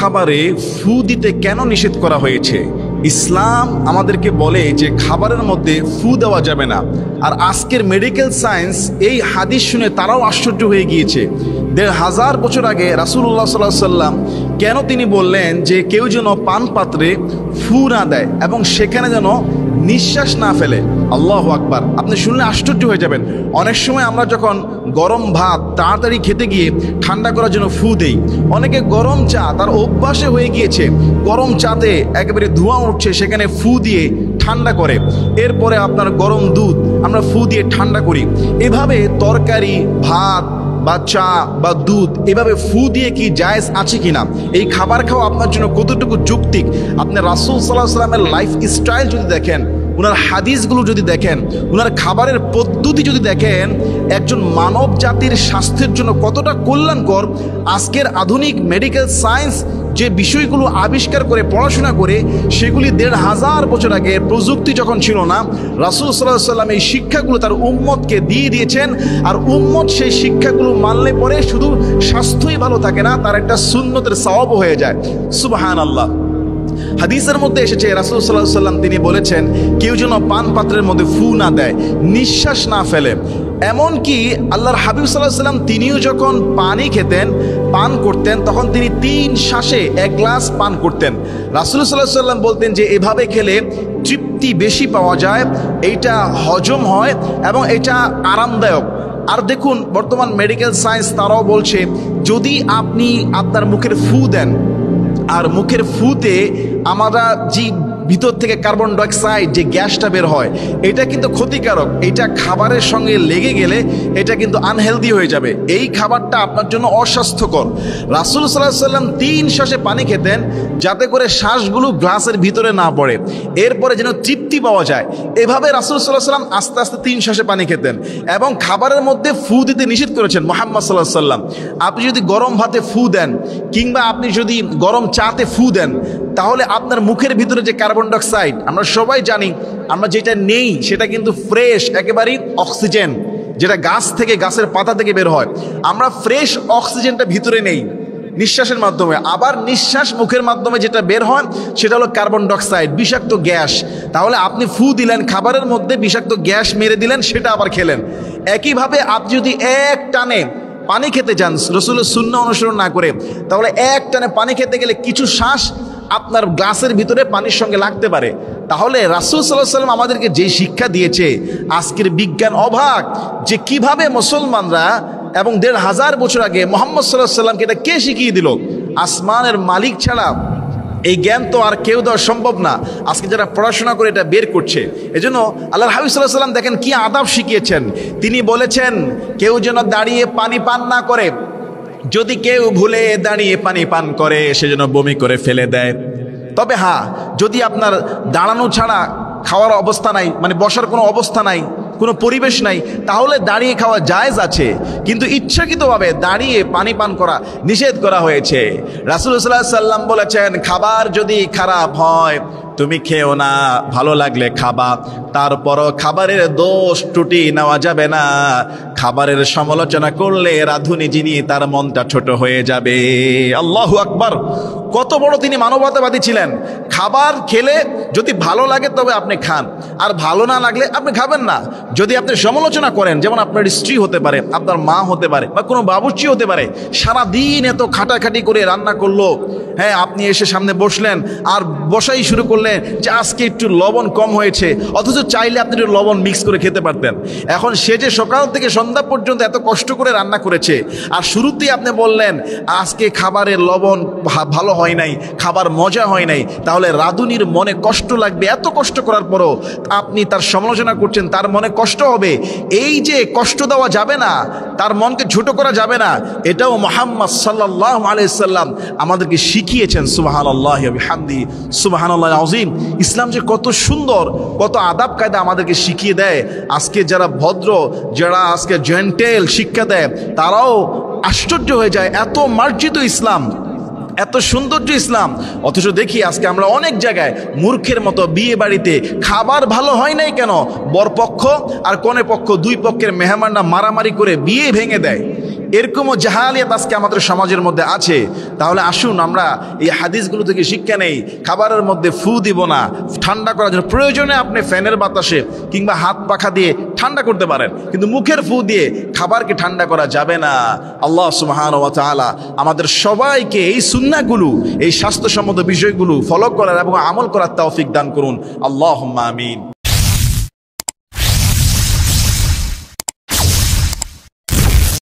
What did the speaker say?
খাবারে ফু দিতে কেন নিষেধ করা হয়েছে? ইসলাম আমাদেরকে বলে যে খাবারের মধ্যে ফু দেওয়া যাবে না। আর আজকের মেডিকেল সায়েন্স এই হাদিস শুনে তারাও আশ্চর্য হয়ে গিয়েছে। ১৫০০ বছর আগে রাসূলুল্লাহ সাল্লাল্লাহু আলাইহি সাল্লাম কেন তিনি বললেন যে কেউ যেন পান পাত্রে ফু না দেয় এবং সেখানে যেন নিঃশ্বাস না ফেলে। আল্লাহু আকবার। আপনি শুনলে আশ্চর্য হয়ে যাবেন। অনেক সময় আমরা যখন গরম ভাত তাড়াতাড়ি খেতে গিয়ে ঠান্ডা করার জন্য ফু দেই। অনেকে গরম চা তার অভ্যাসে হয়ে গিয়েছে, গরম চাতে একেবারে ধোঁয়া উঠছে সেখানে ফু দিয়ে ঠান্ডা করে। এরপরে আপনার গরম দুধ আমরা ফু দিয়ে ঠান্ডা করি। এভাবে তরকারি, ভাত বা চা বা দুধ এভাবে ফু দিয়ে কি জায়েজ আছে কিনা, এই খাবার খাওয়া আপনার জন্য কতটুকু যৌক্তিক? আপনি রাসূল সাল্লাল্লাহু আলাইহি সাল্লামের লাইফ স্টাইল যদি দেখেন, উনার হাদিসগুলো যদি দেখেন, উনার খাবারের পদ্ধতি যদি দেখেন, একজন মানব জাতির স্বাস্থ্যের জন্য কতটা কল্যাণকর। আজকের আধুনিক মেডিকেল সায়েন্স যে বিষয়গুলো আবিষ্কার করে পড়াশোনা করে, সেগুলি ১৫০০ বছর আগে প্রযুক্তি যখন ছিল না, রাসূল সাল্লাল্লাহু আলাইহি সাল্লাম এই শিক্ষাগুলো তার উম্মতকে দিয়ে দিয়েছেন। আর উম্মত সেই শিক্ষাগুলো মানলে পরে শুধু স্বাস্থ্যই ভালো থাকে না, তার একটা সুন্নতের সওয়াবও হয়ে যায়। সুবহানাল্লাহ। হাদিসের মধ্যে এসেছে রাসূল সাল্লাল্লাহু আলাইহি সাল্লাম তিনি বলেছেন কেউ যেন পান পাত্রের মধ্যে ফু না দেয়, নিঃশ্বাস না ফেলে। এমনকি আল্লাহর হাবিব সাল্লাল্লাহু আলাইহি সাল্লাম তিনিও যখন পানি খেতেন, পান করতেন, তখন তিনি ৩ শ্বাসে ১ গ্লাস পান করতেন। রাসূল সাল্লাল্লাহু আলাইহি সাল্লাম বলতেন যে এভাবে খেলে তৃপ্তি বেশি পাওয়া যায়, এইটা হজম হয় এবং এটা আরামদায়ক। আর দেখুন বর্তমান মেডিকেল সায়েন্স তারাও বলছে যদি আপনি আপনার মুখের ফু দেন, আর মুখের ফুতে আমরা যে ভিতর থেকে কার্বন ডাইঅক্সাইড যে গ্যাসটা বের হয়, এটা কিন্তু ক্ষতিকারক। এটা খাবারের সঙ্গে লেগে গেলে এটা কিন্তু আনহেলদি হয়ে যাবে। এই খাবারটা আপনার জন্য অস্বাস্থ্যকর। রাসূল সাল্লাল্লাহু আলাইহি সাল্লাম ৩ শ্বাসে পানি খেতেন যাতে করে শ্বাসগুলো গ্লাসের ভিতরে না পড়ে, এরপরে যেন তৃপ্তি পাওয়া যায়। এভাবে রাসূল সাল্লাল্লাহু আলাইহি সাল্লাম আস্তে আস্তে ৩ শ্বাসে পানি খেতেন এবং খাবারের মধ্যে ফু দিতে নিষেধ করেছেন মুহাম্মদ সাল্লাল্লাহু আলাইহি সাল্লাম। আপনি যদি গরম ভাতে ফু দেন কিংবা আপনি যদি গরম চাতে ফু দেন, তাহলে আপনার মুখের ভিতরে যে কার্বন ডাইঅক্সাইড, আমরা সবাই জানি আমরা যেটা নেই সেটা কিন্তু ফ্রেশ একেবারেই অক্সিজেন, যেটা গাছ থেকে, গাছের পাতা থেকে বের হয়। আমরা ফ্রেশ অক্সিজেনটা ভিতরে নেই নিঃশ্বাসের মাধ্যমে। আবার নিঃশ্বাস মুখের মাধ্যমে যেটা বের হয় সেটা হলো কার্বন ডাইঅক্সাইড, বিষাক্ত গ্যাস। তাহলে আপনি ফু দিলেন, খাবারের মধ্যে বিষাক্ত গ্যাস মেরে দিলেন, সেটা আবার খেলেন। একইভাবে আপনি যদি এক টানে পানি খেতে চান রাসূলের সুন্নাহ অনুসরণ না করে, তাহলে এক টানে পানি খেতে গেলে কিছু শ্বাস আপনার গ্লাসের ভিতরে পানির সঙ্গে লাগতে পারে। তাহলে রাসূল সাল্লাল্লাহু আলাইহি সাল্লাম আমাদেরকে যে শিক্ষা দিয়েছে, আজকের বিজ্ঞান অবাক যে কিভাবে মুসলমানরা এবং ১৫০০ বছর আগে মুহাম্মদ সাল্লাল্লাহু আলাইহি সাল্লামকে এটা কে শিখিয়ে দিল? আসমানের মালিক ছাড়া এই জ্ঞান তো আর কেউ দেওয়া সম্ভব না। আজকে যারা পড়াশোনা করে এটা বের করছে, এজন্য আল্লাহর হাবিব সাল্লাল্লাহু আলাইহি সাল্লাম দেখেন কি আদব শিখিয়েছেন। তিনি বলেছেন কেউ যেন দাঁড়িয়ে পানি পান না করে। যদি কেউ ভুলে দাঁড়িয়ে পানি পান করে সে যেন বমি করে ফেলে দেয়। তবে হ্যাঁ, যদি আপনার দাঁড়ানো ছাড়া খাওয়ার অবস্থা নাই, মানে বসার কোনো অবস্থা নাই, কোনো পরিবেশ নাই, তাহলে দাঁড়িয়ে খাওয়া জায়েজ আছে। কিন্তু ইচ্ছাকৃতভাবে দাঁড়িয়ে পানি পান করা নিষেধ করা হয়েছে। রাসূল সাল্লাল্লাহু আলাইহি সাল্লাম বলেছেন খাবার যদি খারাপ হয় তুমি খেও না, ভালো লাগলে খাবা, তারপরও খাবারের দোষ ত্রুটি নেওয়া যাবে না। খাবারের সমালোচনা করলে রাঁধুনি যিনি তার মনটা ছোট হয়ে যাবে। আল্লাহু আকবার। কত বড় তিনি মানবতাবাদী ছিলেন। খাবার খেলে যদি ভালো লাগে তবে আপনি খান, আর ভালো না লাগলে আপনি খাবেন না। যদি আপনি সমালোচনা করেন, যেমন আপনার স্ত্রী হতে পারে, আপনার মা হতে পারে, বা কোনো বাবুর্চি হতে পারে, সারাদিন এত খাটাখাটি করে রান্না করলো, হ্যাঁ আপনি এসে সামনে বসলেন আর বসাই শুরু করলেন যে আজকে একটু লবণ কম হয়েছে, অথচ চাইলে আপনি একটু লবণ মিক্স করে খেতে পারতেন। এখন সে যে সকাল থেকে সন্ধ্যা পর্যন্ত এত কষ্ট করে রান্না করেছে, আর শুরুতেই আপনি বললেন আজকে খাবারের লবণ ভালো হয় নাই, খাবার মজা হয় নাই, তাহলে রাঁধুনির মনে কষ্ট লাগবে। এত কষ্ট করার পরও আপনি তার সমালোচনা করছেন, তার মনে কষ্ট হবে। এই যে কষ্ট দেওয়া যাবে না, তার মনকে ছোট করা যাবে না, এটাও মুহাম্মদ সাল্লাল্লাহু আলাইহি সাল্লাম আমাদেরকে শিখিয়েছেন। সুবহানাল্লাহি ওয়া বিহামদিহি সুবহানাল্লাহিল আযীম। ইসলাম যে কত সুন্দর, কত আদাব কায়দা আমাদেরকে শিখিয়ে দেয়। আজকে যারা ভদ্র, যারা আজকে জেন্টেল শিক্ষা দেয়, তারাও আশ্চর্য হয়ে যায় এত মার্জিত ইসলাম, এত সৌন্দর্য ইসলাম। অথচ দেখি আজকে আমরা অনেক জায়গায় মূর্খের মতো বিয়ে বাড়িতে খাবার ভালো হয় নাই কেন, বরপক্ষ আর কনে পক্ষ দুই পক্ষের মেহমানরা মারামারি করে বিয়ে ভেঙে দেয়। এরকমও জাহালিয়াত আজকে আমাদের সমাজের মধ্যে আছে। তাহলে আসুন আমরা এই হাদিসগুলো থেকে শিক্ষা নেই, খাবারের মধ্যে ফু দিব না। ঠান্ডা করার জন্য প্রয়োজনে আপনি ফ্যানের বাতাসে কিংবা হাত পাখা দিয়ে ঠান্ডা করতে পারেন, কিন্তু মুখের ফু দিয়ে খাবারকে ঠান্ডা করা যাবে না। আল্লাহ সুবহানাহু ওয়া তাআলা আমাদের সবাইকে এই সুন্নাহগুলো, এই স্বাস্থ্যসম্মত বিষয়গুলো ফলো করার এবং আমল করার তৌফিক দান করুন। আল্লাহুম্মা আমিন।